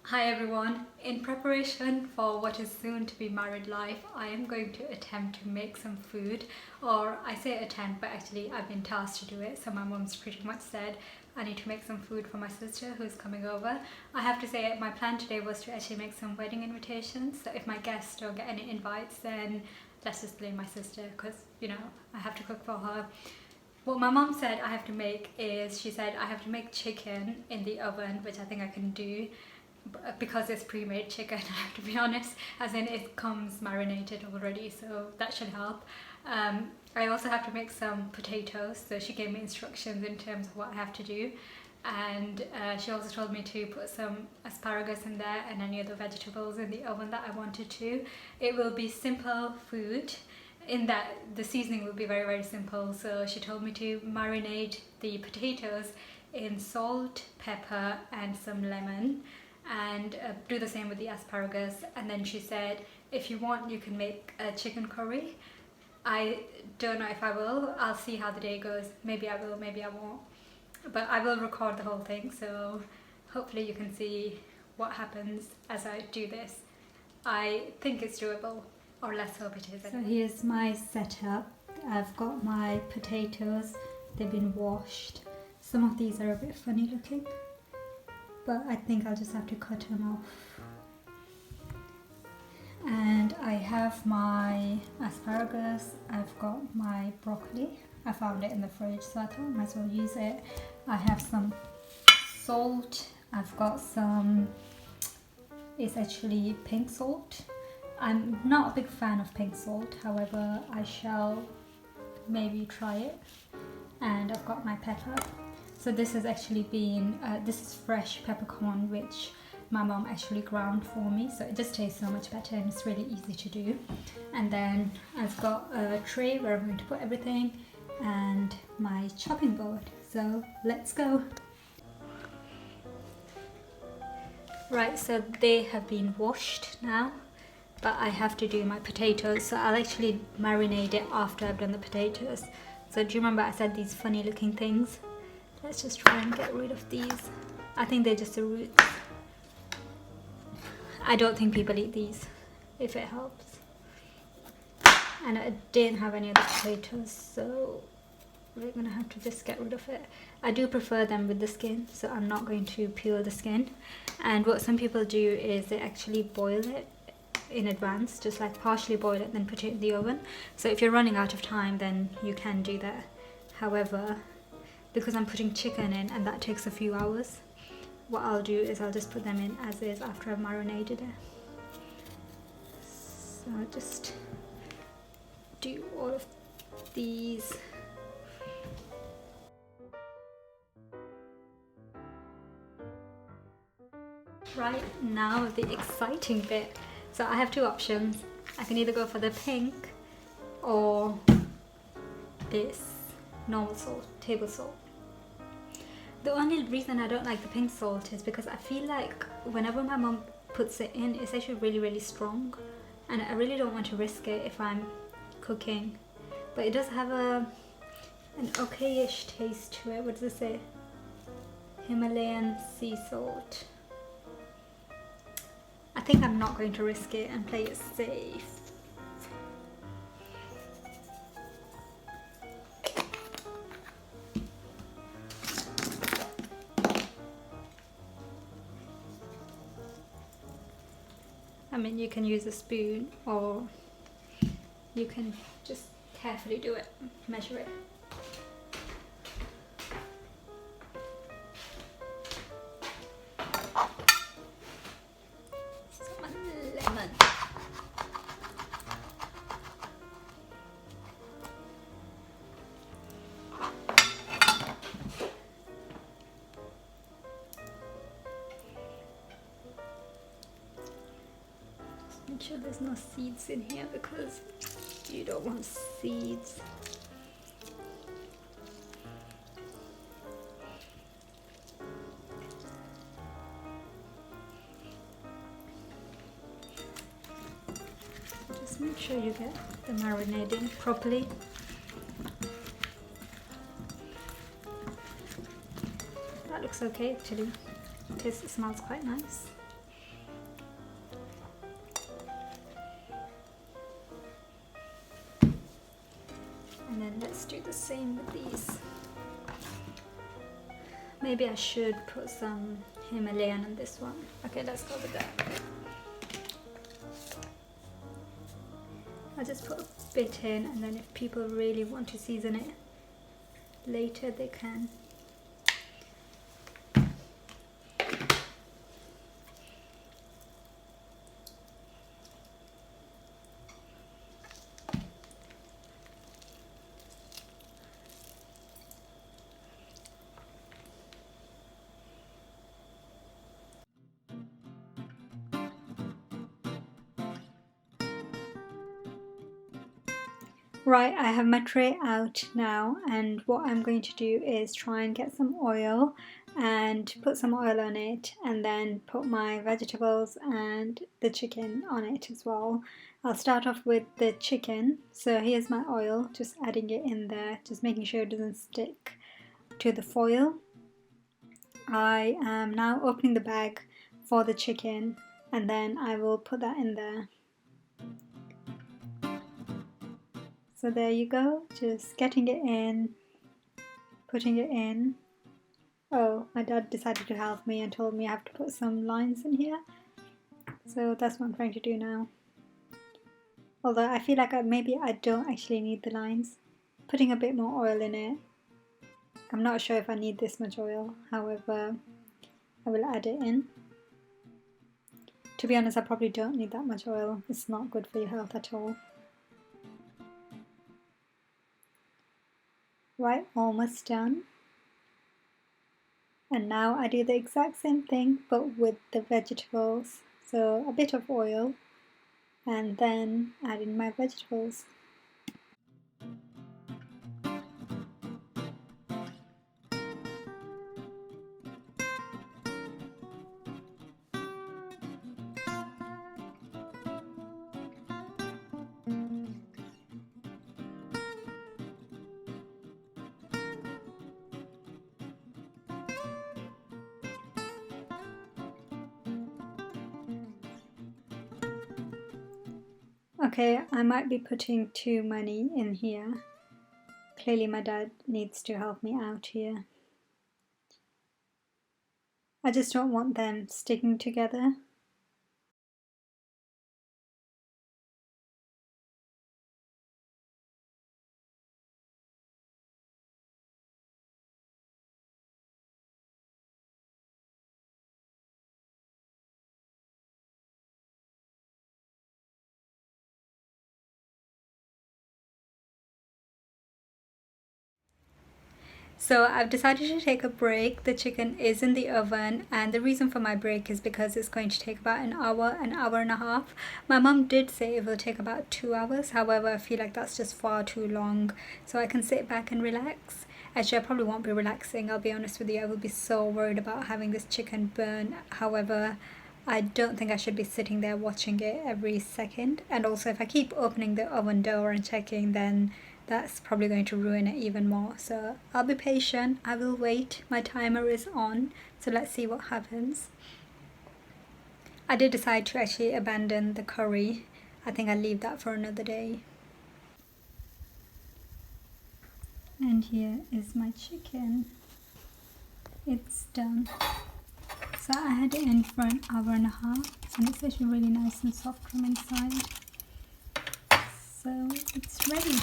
Hi everyone, in preparation for what is soon to be married life, I am going to attempt to make some food, or I say attempt but actually I've been tasked to do it, so my mum's pretty much said I need to make some food for my sister who's coming over. I have to say my plan today was to actually make some wedding invitations, so if my guests don't get any invites then let's just blame my sister because I have to cook for her. What my mum said I have to make is, she said I have to make chicken in the oven, which I think I can do because it's pre-made chicken, I have to be honest, as in it comes marinated already, so that should help. I also have to make some potatoes, so she gave me instructions in terms of what I have to do, and she also told me to put some asparagus in there and any other vegetables in the oven that I wanted to. It will be simple food in that the seasoning will be very, very simple, so she told me to marinate the potatoes in salt, pepper and some lemon, and do the same with the asparagus. And then she said if you want you can make a chicken curry. I don't know if I will, I'll see how the day goes, maybe I will, maybe I won't, but I will record the whole thing, so hopefully you can see what happens as I do this. I think it's doable, or let's hope it is. So here's my setup. I've got my potatoes, they've been washed. Some of these are a bit funny looking, but I think I'll just have to cut them off. And I have my asparagus, I've got my broccoli. I found it in the fridge, so I thought I might as well use it. I have some salt, I've got some, it's actually pink salt. I'm not a big fan of pink salt, however I shall maybe try it. And I've got my pepper. So this has actually been, this is fresh peppercorn which my mom actually ground for me, so it just tastes so much better and it's really easy to do. And then I've got a tray where I'm going to put everything and my chopping board, so let's go. Right, so they have been washed now, but I have to do my potatoes, so I'll actually marinate it after I've done the potatoes. So do you remember I said these funny looking things? Let's just try and get rid of these. I think they're just the roots. I don't think people eat these, if it helps. And I didn't have any of the potatoes, so we're gonna have to just get rid of it. I do prefer them with the skin, so I'm not going to peel the skin. And what some people do is they actually boil it in advance, just like partially boil it, then put it in the oven. So if you're running out of time, then you can do that. However, because I'm putting chicken in and that takes a few hours, what I'll do is I'll just put them in as is after I've marinated it. So I'll just do all of these. Right, now the exciting bit. So I have two options. I can either go for the pink or this normal salt, table salt. The only reason I don't like the pink salt is because I feel like whenever my mom puts it in, it's actually really, really strong. And I really don't want to risk it if I'm cooking. But it does have an okay-ish taste to it. What does it say? Himalayan sea salt. I think I'm not going to risk it and play it safe. I mean, you can use a spoon or you can just carefully do it, measure it. Some lemon. Make sure there's no seeds in here because you don't want seeds. Just make sure you get the marinating properly. That looks okay actually. It smells quite nice. the same with these. Maybe I should put some Himalayan on this one. Okay, let's go with that. I'll just put a bit in, and then if people really want to season it later, they can. Right, I have my tray out now, and what I'm going to do is try and get some oil and put some oil on it, and then put my vegetables and the chicken on it as well. I'll start off with the chicken. So here's my oil, just adding it in there, just making sure it doesn't stick to the foil. I am now opening the bag for the chicken, and then I will put that in there. So there you go, just getting it in, putting it in. Oh, my dad decided to help me and told me I have to put some lines in here. So that's what I'm trying to do now. Although I feel like maybe I don't actually need the lines. Putting a bit more oil in it. I'm not sure if I need this much oil, however, I will add it in. To be honest, I probably don't need that much oil. It's not good for your health at all. Right, almost done. And now I do the exact same thing but with the vegetables. So a bit of oil and then add in my vegetables. Okay, I might be putting too many in here. Clearly my dad needs to help me out here. I just don't want them sticking together. So I've decided to take a break. The chicken is in the oven, and the reason for my break is because it's going to take about an hour and a half. My mum did say it will take about 2 hours, however I feel like that's just far too long, so I can sit back and relax. Actually, I probably won't be relaxing, I'll be honest with you. I will be so worried about having this chicken burn. However, I don't think I should be sitting there watching it every second, and also if I keep opening the oven door and checking, then that's probably going to ruin it even more. So I'll be patient, I will wait. My timer is on, so let's see what happens. I did decide to actually abandon the curry. I think I'll leave that for another day. And here is my chicken. It's done. So I had it in for an hour and a half, and it's actually really nice and soft from inside. So it's ready.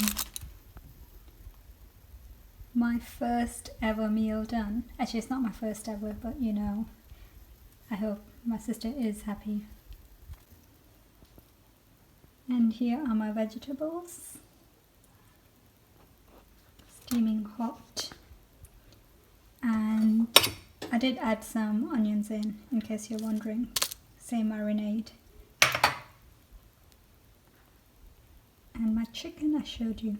My first ever meal done. Actually, it's not my first ever, but you know, I hope my sister is happy. And here are my vegetables. Steaming hot. And I did add some onions in case you're wondering. Same marinade. And my chicken I showed you.